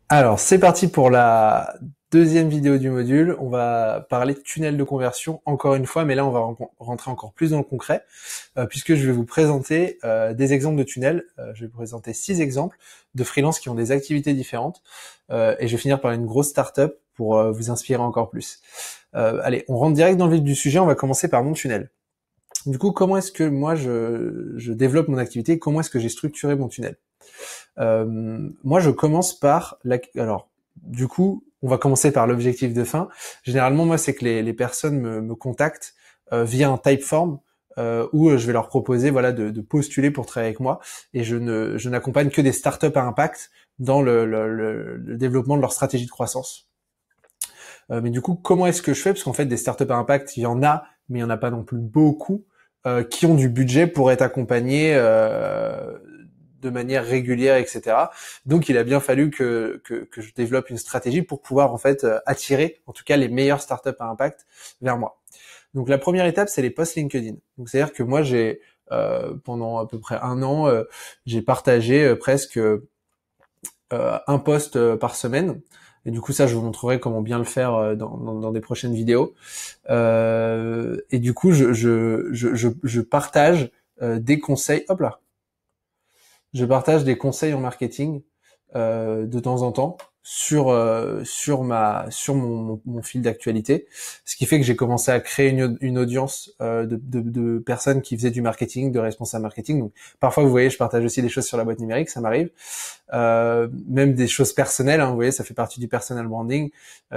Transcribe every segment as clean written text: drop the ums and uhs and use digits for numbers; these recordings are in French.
Alors, c'est parti pour la deuxième vidéo du module. On va parler de tunnel de conversion encore une fois, mais là, on va rentrer encore plus dans le concret, puisque je vais vous présenter des exemples de tunnels. Je vais vous présenter 6 exemples de freelances qui ont des activités différentes, et je vais finir par une grosse startup pour vous inspirer encore plus. Allez, on rentre direct dans le vif du sujet. On va commencer par mon tunnel. Du coup, comment est-ce que moi je développe mon activité? Comment est-ce que j'ai structuré mon tunnel? Moi, je commence par alors, du coup, on va commencer par l'objectif de fin. Généralement, moi, c'est que les personnes me contactent via un Typeform où je vais leur proposer, voilà, de postuler pour travailler avec moi. Et je n'accompagne que des startups à impact dans le développement de leur stratégie de croissance. Mais du coup, comment est-ce que je fais? Parce qu'en fait, des startups à impact, il y en a, mais il y en a pas non plus beaucoup qui ont du budget pour être accompagnés de manière régulière, etc. Donc, il a bien fallu que je développe une stratégie pour pouvoir en fait attirer, en tout cas, les meilleures startups à impact vers moi. Donc, la première étape, c'est les posts LinkedIn. Donc, c'est-à-dire que moi, j'ai pendant à peu près un an, j'ai partagé presque un post par semaine. Et du coup, ça, je vous montrerai comment bien le faire dans des prochaines vidéos. Et du coup, je partage des conseils. Hop là, je partage des conseils en marketing de temps en temps sur mon fil d'actualité, ce qui fait que j'ai commencé à créer une audience de personnes qui faisaient du marketing, de responsables marketing. Donc parfois, vous voyez, je partage aussi des choses sur la boîte numérique, ça m'arrive. Même des choses personnelles, hein, vous voyez, ça fait partie du personal branding.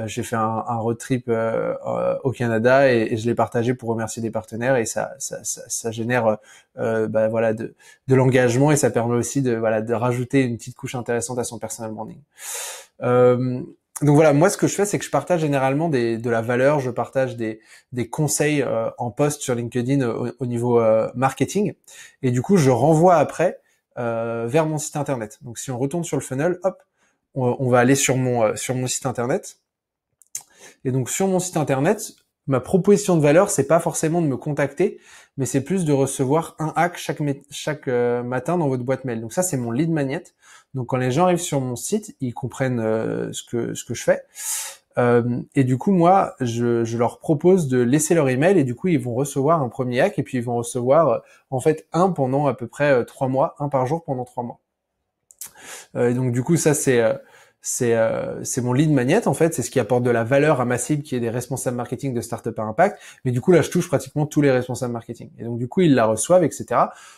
J'ai fait un road trip au Canada et je l'ai partagé pour remercier des partenaires et ça génère voilà de l'engagement et ça permet aussi de rajouter une petite couche intéressante à son personal branding. Euh, donc voilà, moi ce que je fais, c'est que je partage généralement de la valeur, je partage des conseils en post sur LinkedIn au niveau marketing, et du coup je renvoie après vers mon site internet. Donc si on retourne sur le funnel, hop, on va aller sur mon site internet. Et donc sur mon site internet, ma proposition de valeur, c'est pas forcément de me contacter, mais c'est plus de recevoir un hack chaque matin dans votre boîte mail. Donc ça, c'est mon lead magnet. Donc quand les gens arrivent sur mon site, ils comprennent ce que je fais. Et du coup, moi, je leur propose de laisser leur email et du coup, ils vont recevoir un premier hack et puis ils vont recevoir en fait un pendant à peu près 3 mois, un par jour pendant 3 mois. Et donc du coup, ça c'est mon lead magnet en fait, c'est ce qui apporte de la valeur à ma cible qui est des responsables marketing de startup à impact. Mais du coup là, je touche pratiquement tous les responsables marketing. Et donc du coup, ils la reçoivent, etc.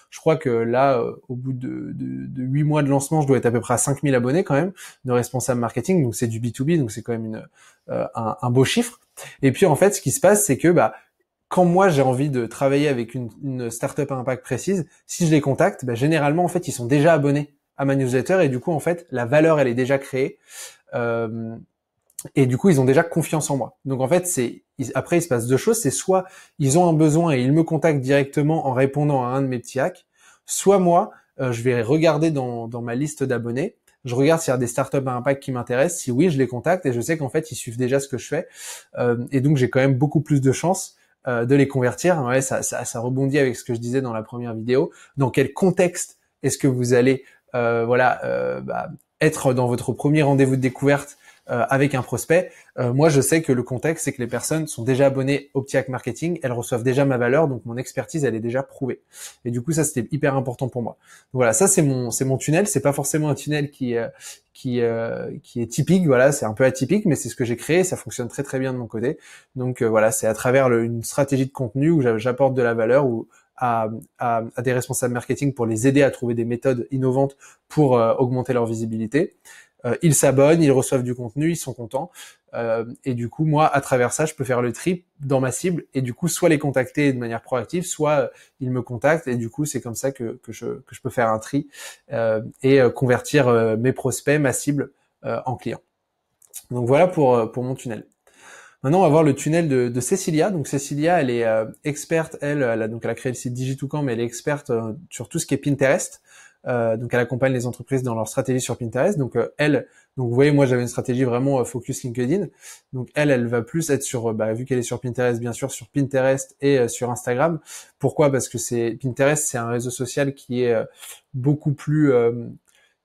Je crois que là, au bout de 8 mois de lancement, je dois être à peu près à 5000 abonnés quand même de responsables marketing. Donc c'est du B2B, donc c'est quand même un beau chiffre. Et puis en fait, ce qui se passe, c'est que quand moi j'ai envie de travailler avec une startup à impact précise, si je les contacte, généralement en fait ils sont déjà abonnés à ma newsletter et du coup en fait la valeur elle est déjà créée euh, et du coup ils ont déjà confiance en moi. Donc en fait après il se passe deux choses, c'est soit ils ont un besoin et ils me contactent directement en répondant à un de mes petits hacks, soit moi je vais regarder dans ma liste d'abonnés. Je regarde s'il y a des startups à impact qui m'intéressent. Si oui, je les contacte et je sais qu'en fait, ils suivent déjà ce que je fais. Et donc, j'ai quand même beaucoup plus de chances de les convertir. Ouais, ça rebondit avec ce que je disais dans la première vidéo. Dans quel contexte est-ce que vous allez être dans votre premier rendez-vous de découverte avec un prospect? Moi, je sais que le contexte, c'est que les personnes sont déjà abonnées au petit hack marketing, elles reçoivent déjà ma valeur, donc mon expertise, elle est déjà prouvée. Et du coup, ça, c'était hyper important pour moi. Donc voilà, ça, c'est mon tunnel. C'est pas forcément un tunnel qui est typique. Voilà, c'est un peu atypique, mais c'est ce que j'ai créé. Ça fonctionne très très bien de mon côté. Donc voilà, c'est à travers une stratégie de contenu où j'apporte de la valeur, où à des responsables marketing pour les aider à trouver des méthodes innovantes pour augmenter leur visibilité. Ils s'abonnent, ils reçoivent du contenu, ils sont contents. Et du coup, moi, à travers ça, je peux faire le tri dans ma cible et du coup, soit les contacter de manière proactive, soit ils me contactent et du coup, c'est comme ça que je peux faire un tri et convertir mes prospects, ma cible en clients. Donc voilà pour mon tunnel. Maintenant, on va voir le tunnel de Cécilia. Donc Cécilia, elle est experte, elle a créé le site Digitoucan, mais elle est experte sur tout ce qui est Pinterest. Donc elle accompagne les entreprises dans leur stratégie sur Pinterest. Donc donc vous voyez, moi j'avais une stratégie vraiment focus LinkedIn. Donc elle va plus être sur, vu qu'elle est sur Pinterest, bien sûr, sur Pinterest et sur Instagram. Pourquoi? Parce que Pinterest, c'est un réseau social qui est beaucoup plus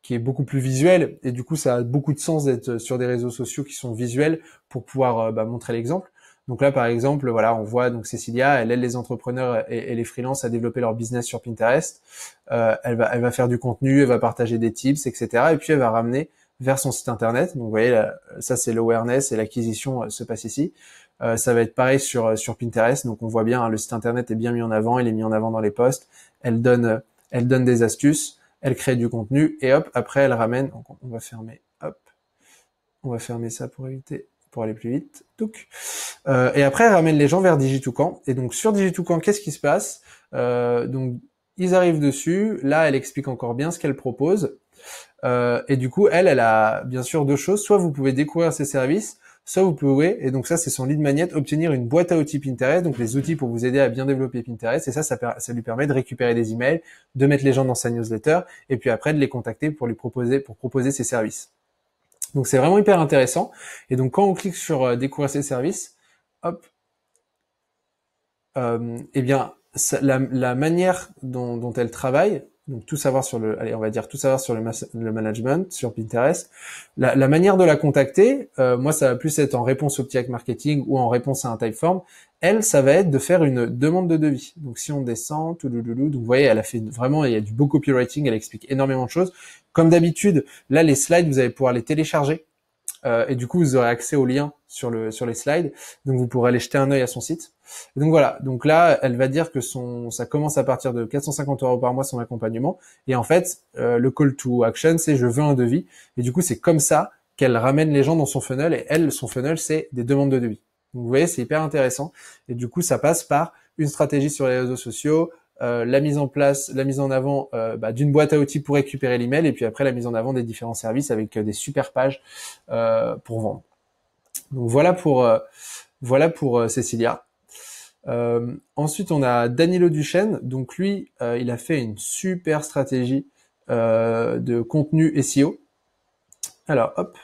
qui est beaucoup plus visuel, et du coup ça a beaucoup de sens d'être sur des réseaux sociaux qui sont visuels pour pouvoir montrer l'exemple. Donc là par exemple, voilà, on voit donc Cécilia, elle aide les entrepreneurs et les freelances à développer leur business sur Pinterest. Elle va faire du contenu, elle va partager des tips, etc. Et puis elle va ramener vers son site internet. Donc vous voyez, là, ça c'est l'awareness et l'acquisition se passe ici. Ça va être pareil sur Pinterest. Donc on voit bien, hein, le site internet est bien mis en avant, il est mis en avant dans les posts. Elle donne des astuces, elle crée du contenu et hop, après elle ramène. Donc on va fermer, hop, on va fermer ça pour aller plus vite. Touc. Et après elle ramène les gens vers Digitoucan. Et donc sur Digitoucan, qu'est-ce qui se passe? Donc ils arrivent dessus. Là, elle explique encore bien ce qu'elle propose. Et du coup, elle a bien sûr deux choses. Soit vous pouvez découvrir ses services, soit vous pouvez, et donc ça c'est son lead magnet, obtenir une boîte à outils Pinterest, donc les outils pour vous aider à bien développer Pinterest, et ça lui permet de récupérer des emails, de mettre les gens dans sa newsletter, et puis après de les contacter pour proposer ses services. Donc c'est vraiment hyper intéressant. Et donc quand on clique sur découvrir ses services, hop, eh bien la manière dont elle travaille, donc tout savoir sur on va dire tout savoir sur le management, sur Pinterest, la manière de la contacter, moi ça va plus être en réponse au petit hack marketing ou en réponse à un typeform. Elle, ça va être de faire une demande de devis. Donc si on descend, donc vous voyez, elle a fait vraiment, il y a du beau copywriting, elle explique énormément de choses. Comme d'habitude, là les slides, vous allez pouvoir les télécharger. Et du coup, vous aurez accès aux liens sur les slides. Donc, vous pourrez aller jeter un œil à son site. Et donc voilà. Donc là, elle va dire que ça commence à partir de 450 € par mois son accompagnement. Et en fait, le call to action, c'est je veux un devis. Et du coup, c'est comme ça qu'elle ramène les gens dans son funnel. Et elle, son funnel, c'est des demandes de devis. Donc, vous voyez, c'est hyper intéressant. Et du coup, ça passe par une stratégie sur les réseaux sociaux, la mise en avant d'une boîte à outils pour récupérer l'email, et puis après la mise en avant des différents services avec des super pages pour vendre. Donc voilà pour Cécilia. Ensuite on a Danilo Duchesne. Donc lui il a fait une super stratégie de contenu SEO. Alors hop.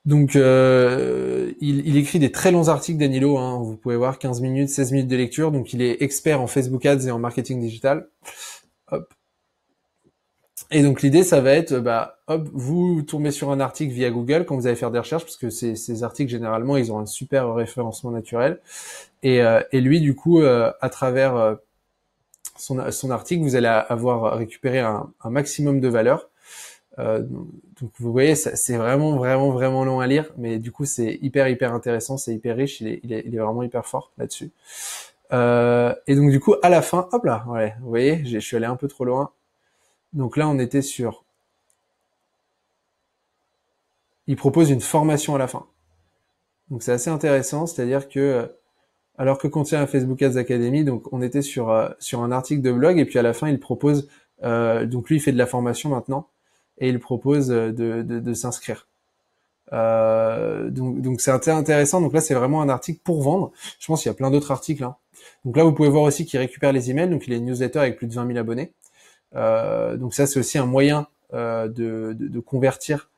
Donc, il écrit des très longs articles, Danilo, hein, vous pouvez voir 15 minutes, 16 minutes de lecture. Donc, il est expert en Facebook Ads et en marketing digital. Hop. Et donc, l'idée, ça va être, hop, vous tombez sur un article via Google quand vous allez faire des recherches, parce que ces articles, généralement, ils ont un super référencement naturel. Et lui, du coup, à travers son article, vous allez avoir récupéré un maximum de valeur. Donc vous voyez, c'est vraiment long à lire, mais du coup c'est hyper intéressant, c'est hyper riche, il est vraiment hyper fort là-dessus. Et donc du coup à la fin, hop là, ouais, vous voyez, je suis allé un peu trop loin. Donc là on était sur, il propose une formation à la fin. Donc c'est assez intéressant, c'est-à-dire que alors que contient la Facebook Ads Academy, donc on était sur un article de blog, et puis à la fin il propose, donc lui il fait de la formation maintenant, et il propose de s'inscrire. Donc c'est intéressant. Donc là c'est vraiment un article pour vendre. Je pense qu'il y a plein d'autres articles, hein. Donc là vous pouvez voir aussi qu'il récupère les emails. Donc il a une newsletter avec plus de 20 000 abonnés. Donc ça c'est aussi un moyen de convertir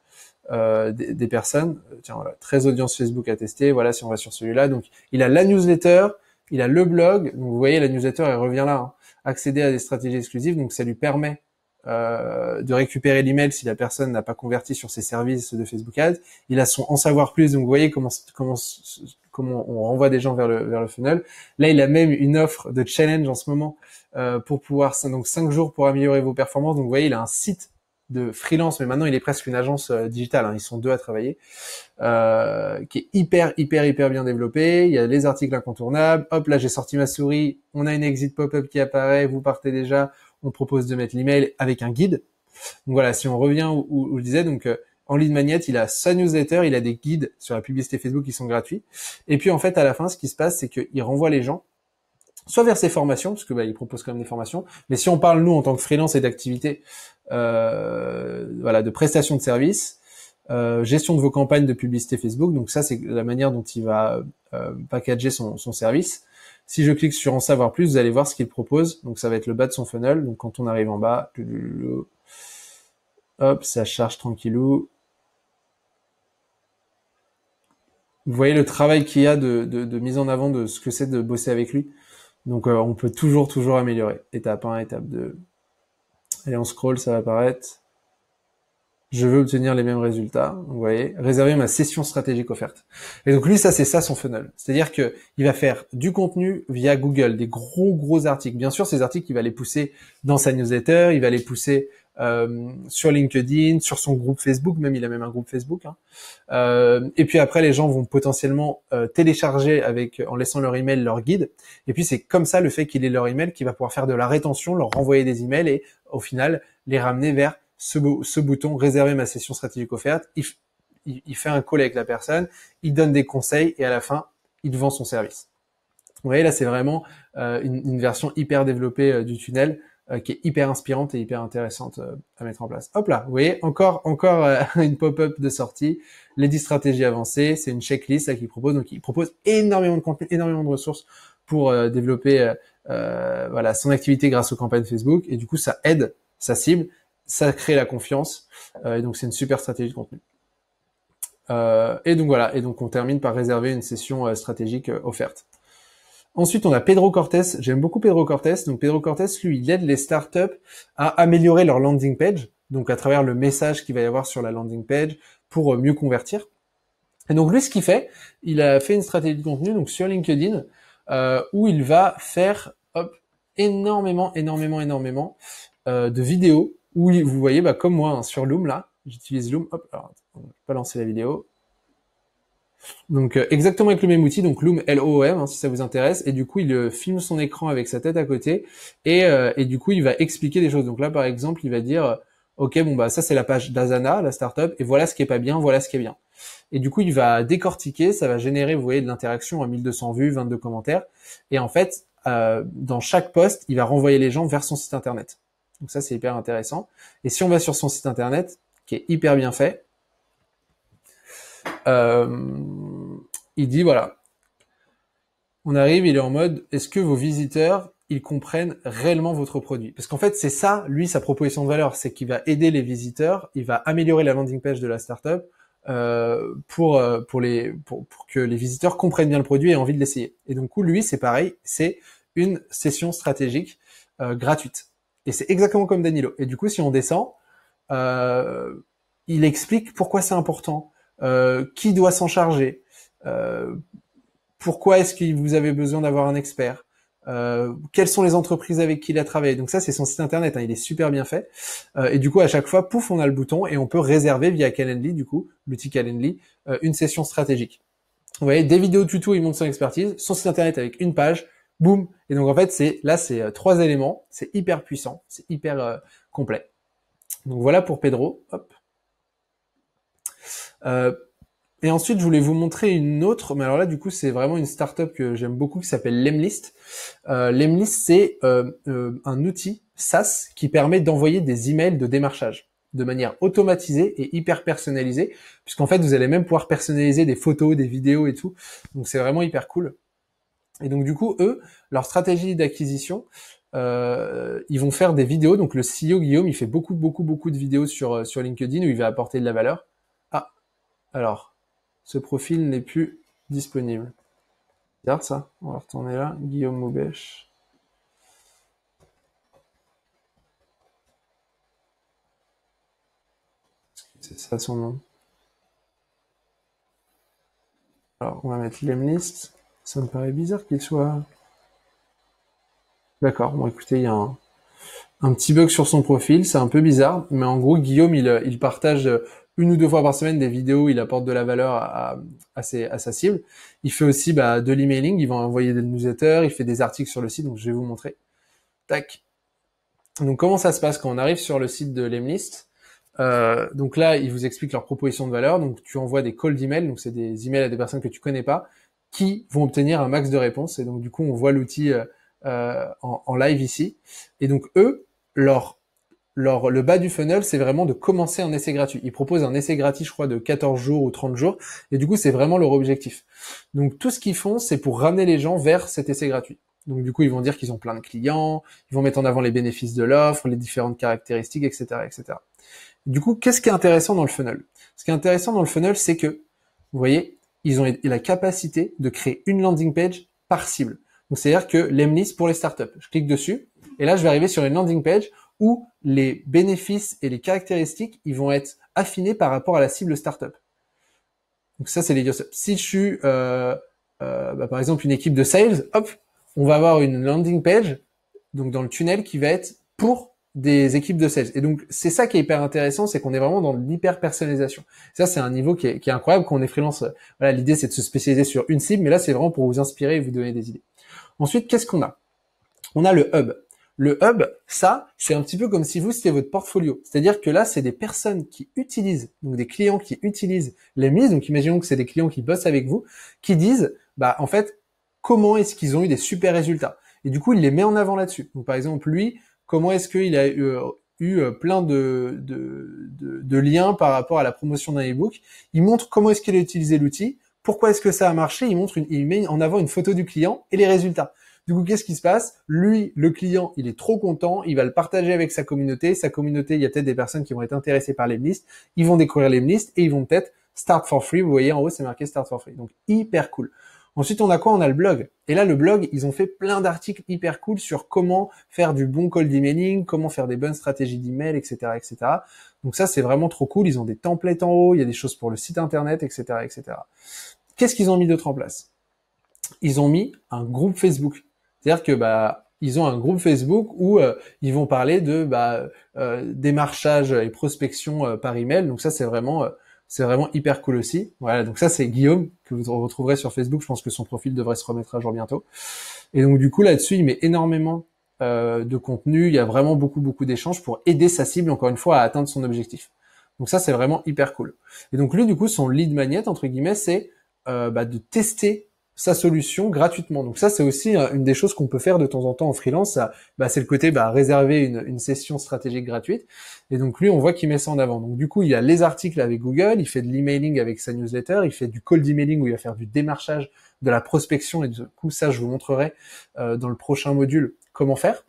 des personnes. Tiens voilà, 13 audiences Facebook à tester. Voilà, si on va sur celui-là. Donc il a la newsletter, il a le blog. Donc vous voyez la newsletter elle revient là, hein. Accéder à des stratégies exclusives. Donc ça lui permet de récupérer l'email si la personne n'a pas converti sur ses services de Facebook Ads. Il a son en savoir plus, donc vous voyez comment on renvoie des gens vers le funnel. Là, il a même une offre de challenge en ce moment pour pouvoir, donc 5 jours pour améliorer vos performances. Donc vous voyez, il a un site de freelance, mais maintenant il est presque une agence digitale, hein. Ils sont 2 à travailler, qui est hyper bien développé. Il y a les articles incontournables. Hop, là j'ai sorti ma souris, on a une exit pop-up qui apparaît, vous partez déjà. On propose de mettre l'email avec un guide. Donc voilà, si on revient où je disais, donc en lead magnet, il a sa newsletter, il a des guides sur la publicité Facebook qui sont gratuits. Et puis en fait, à la fin, ce qui se passe, c'est qu'il renvoie les gens soit vers ses formations, parce que il propose quand même des formations. Mais si on parle nous en tant que freelance et d'activité, de prestation de services, gestion de vos campagnes de publicité Facebook. Donc ça, c'est la manière dont il va packager son service. Si je clique sur en savoir plus, vous allez voir ce qu'il propose. Donc ça va être le bas de son funnel. Donc quand on arrive en bas, hop, ça charge tranquillou. Vous voyez le travail qu'il y a de mise en avant de ce que c'est de bosser avec lui. Donc on peut toujours améliorer. Étape 1, étape 2. Allez, on scroll, ça va apparaître. je veux obtenir les mêmes résultats. Vous voyez, réserver ma session stratégique offerte. Et donc lui, ça c'est ça son funnel. C'est-à-dire que il va faire du contenu via Google, des gros articles. Bien sûr, ces articles, il va les pousser dans sa newsletter, il va les pousser sur LinkedIn, sur son groupe Facebook, même il a même un groupe Facebook. Hein. Et puis après, les gens vont potentiellement télécharger en laissant leur email, leur guide. Et puis c'est comme ça, le fait qu'il ait leur email, qu'il va pouvoir faire de la rétention, leur renvoyer des emails et au final les ramener vers ce bouton réserver ma session stratégique offerte. Il fait un call avec la personne, il donne des conseils et à la fin, il vend son service. Vous voyez, là, c'est vraiment une version hyper développée du tunnel qui est hyper inspirante et hyper intéressante à mettre en place. Hop là, vous voyez, encore une pop-up de sortie, les 10 stratégies avancées, c'est une checklist là qu'il propose. Donc, il propose énormément de contenu, énormément de ressources pour développer voilà son activité grâce aux campagnes Facebook. Et du coup, ça aide sa cible, ça crée la confiance. Et donc, c'est une super stratégie de contenu. Et donc voilà, et donc on termine par réserver une session stratégique offerte. Ensuite, on a Pedro Cortés. J'aime beaucoup Pedro Cortés. Donc, Pedro Cortés, lui, il aide les startups à améliorer leur landing page. Donc, à travers le message qu'il va y avoir sur la landing page pour mieux convertir. Et donc, lui, ce qu'il fait, il a fait une stratégie de contenu, donc sur LinkedIn, où il va faire, énormément de vidéos où vous voyez, comme moi, hein, sur Loom, là. J'utilise Loom. Hop, alors, je vais pas lancer la vidéo. Donc exactement avec le même outil, donc Loom, L-O-O-M, hein, si ça vous intéresse, et du coup il filme son écran avec sa tête à côté, et du coup il va expliquer des choses. Donc là par exemple il va dire, ok bon bah ça c'est la page d'Asana, la startup, et voilà ce qui est pas bien, voilà ce qui est bien. Et du coup il va décortiquer, ça va générer, vous voyez, de l'interaction à 1200 vues, 22 commentaires, et en fait dans chaque post il va renvoyer les gens vers son site internet. Donc ça c'est hyper intéressant. Et si on va sur son site internet, qui est hyper bien fait, il dit voilà, on arrive, il est en mode, est-ce que vos visiteurs, ils comprennent réellement votre produit? Parce qu'en fait, c'est ça, lui, sa proposition de valeur, c'est qu'il va aider les visiteurs, il va améliorer la landing page de la startup pour que les visiteurs comprennent bien le produit et aient envie de l'essayer. Et donc, lui, c'est pareil, c'est une session stratégique gratuite. Et c'est exactement comme Danilo. Et du coup, si on descend, il explique pourquoi c'est important. Qui doit s'en charger, pourquoi est-ce que vous avez besoin d'avoir un expert, quelles sont les entreprises avec qui il a travaillé. Donc ça c'est son site internet, hein, il est super bien fait, et du coup à chaque fois pouf on a le bouton et on peut réserver via Calendly, du coup l'outil Calendly, une session stratégique. Vous voyez, des vidéos tuto, il montre son expertise, son site internet avec une page, boum. Et donc en fait c'est 3 éléments, c'est hyper puissant, c'est hyper complet. Donc voilà pour Pedro. Hop. Et ensuite, je voulais vous montrer une autre, mais alors là, du coup, c'est vraiment une startup que j'aime beaucoup qui s'appelle Lemlist. Lemlist, c'est un outil SaaS qui permet d'envoyer des emails de démarchage de manière automatisée et hyper personnalisée, puisqu'en fait, vous allez même pouvoir personnaliser des photos, des vidéos et tout. Donc, c'est vraiment hyper cool. Et donc, du coup, eux, leur stratégie d'acquisition, ils vont faire des vidéos. Donc, le CEO Guillaume, il fait beaucoup de vidéos sur LinkedIn où il va apporter de la valeur. Ah, alors... ce profil n'est plus disponible. Regarde ça, on va retourner là, Guillaume Moubèche. C'est ça son nom. Alors, on va mettre Lemlist. Ça me paraît bizarre qu'il soit... D'accord, bon écoutez, il y a un petit bug sur son profil, c'est un peu bizarre, mais en gros, Guillaume, il partage 1 ou 2 fois par semaine des vidéos, il apporte de la valeur à sa cible. Il fait aussi de l'emailing, il va envoyer des newsletters, il fait des articles sur le site, donc je vais vous montrer. Tac. Donc comment ça se passe quand on arrive sur le site de Lemlist? Donc là, ils vous expliquent leur proposition de valeur. Donc tu envoies des calls d'email, donc c'est des emails à des personnes que tu connais pas, qui vont obtenir un max de réponses. Et donc du coup, on voit l'outil en live ici. Et donc eux, le bas du funnel, c'est vraiment de commencer un essai gratuit. Ils proposent un essai gratuit, je crois, de 14 jours ou 30 jours. Et du coup, c'est vraiment leur objectif. Donc, tout ce qu'ils font, c'est pour ramener les gens vers cet essai gratuit. Donc, du coup, ils vont dire qu'ils ont plein de clients, ils vont mettre en avant les bénéfices de l'offre, les différentes caractéristiques, etc., etc. Du coup, qu'est-ce qui est intéressant dans le funnel? Ce qui est intéressant dans le funnel, c'est que, vous voyez, ils ont la capacité de créer une landing page par cible. Donc, c'est-à-dire que Lemlist pour les startups. Je clique dessus, et là, je vais arriver sur une landing page où les bénéfices et les caractéristiques, ils vont être affiné par rapport à la cible startup. Donc ça, c'est les ups. Si je suis, par exemple, une équipe de sales, hop, on va avoir une landing page, donc dans le tunnel, qui va être pour des équipes de sales. Et donc, c'est ça qui est hyper intéressant, c'est qu'on est vraiment dans l'hyper personnalisation. Ça, c'est un niveau qui est incroyable quand on est freelance. Voilà, l'idée, c'est de se spécialiser sur une cible, mais là, c'est vraiment pour vous inspirer et vous donner des idées. Ensuite, qu'est-ce qu'on a? On a le hub. Le hub, ça, c'est un petit peu comme si vous, c'était votre portfolio. C'est-à-dire que là, c'est des personnes qui utilisent, donc des clients qui utilisent les mises. Donc, imaginons que c'est des clients qui bossent avec vous, qui disent, en fait, comment est-ce qu'ils ont eu des super résultats. Et du coup, il les met en avant là-dessus. Donc, par exemple, lui, comment est-ce qu'il a eu plein de liens par rapport à la promotion d'un e-book. Il montre comment est-ce qu'il a utilisé l'outil, pourquoi est-ce que ça a marché, il met en avant une photo du client et les résultats. Du coup, qu'est-ce qui se passe? Lui, le client, il est trop content, il va le partager avec sa communauté. Sa communauté, il y a peut-être des personnes qui vont être intéressées par les listes, ils vont découvrir les listes et ils vont peut-être start for free. Vous voyez en haut, c'est marqué start for free. Donc, hyper cool. Ensuite, on a quoi? On a le blog. Et là, le blog, ils ont fait plein d'articles hyper cool sur comment faire du bon cold emailing, comment faire des bonnes stratégies d'email, etc., etc. Donc ça, c'est vraiment trop cool. Ils ont des templates en haut, il y a des choses pour le site internet, etc., etc. Qu'est-ce qu'ils ont mis d'autre en place? Ils ont mis un groupe Facebook. C'est-à-dire que ils ont un groupe Facebook où ils vont parler de démarchage et prospection par email. Donc ça, c'est vraiment hyper cool aussi. Voilà, donc ça, c'est Guillaume, que vous retrouverez sur Facebook. Je pense que son profil devrait se remettre à jour bientôt. Et donc du coup, là-dessus, il met énormément de contenu. Il y a vraiment beaucoup d'échanges pour aider sa cible, encore une fois, à atteindre son objectif. Donc ça, c'est vraiment hyper cool. Et donc lui, du coup, son lead magnet, entre guillemets, c'est de tester sa solution gratuitement. Donc ça, c'est aussi une des choses qu'on peut faire de temps en temps en freelance. C'est le côté réserver une session stratégique gratuite. Et donc lui, on voit qu'il met ça en avant. Donc du coup, il y a les articles avec Google, il fait de l'emailing avec sa newsletter, il fait du cold emailing où il va faire du démarchage, de la prospection. Et du coup, ça, je vous montrerai dans le prochain module comment faire.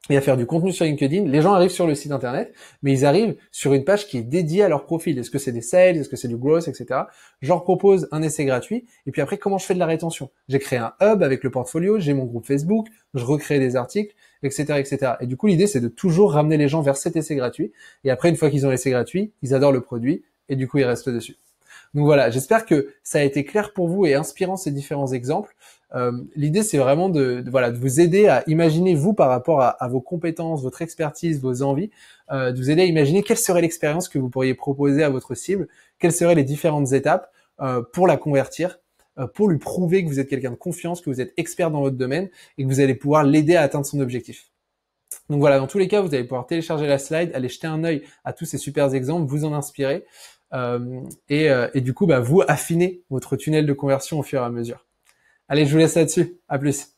Et à faire du contenu sur LinkedIn. Les gens arrivent sur le site internet, mais ils arrivent sur une page qui est dédiée à leur profil. Est-ce que c'est des sales, est-ce que c'est du growth, etc. Je leur propose un essai gratuit. Et puis après, comment je fais de la rétention? J'ai créé un hub avec le portfolio, j'ai mon groupe Facebook, je recrée des articles, etc., etc. Et du coup, l'idée, c'est de toujours ramener les gens vers cet essai gratuit. Et après, une fois qu'ils ont l'essai gratuit, ils adorent le produit et du coup, ils restent dessus. Donc voilà, j'espère que ça a été clair pour vous et inspirant ces différents exemples. L'idée, c'est vraiment de vous aider à imaginer, vous, par rapport à vos compétences, votre expertise, vos envies, de vous aider à imaginer quelle serait l'expérience que vous pourriez proposer à votre cible, quelles seraient les différentes étapes pour la convertir, pour lui prouver que vous êtes quelqu'un de confiance, que vous êtes expert dans votre domaine et que vous allez pouvoir l'aider à atteindre son objectif. Donc voilà, dans tous les cas, vous allez pouvoir télécharger la slide, aller jeter un œil à tous ces super exemples, vous en inspirer et du coup, vous affinez votre tunnel de conversion au fur et à mesure. Allez, je vous laisse là-dessus. À plus.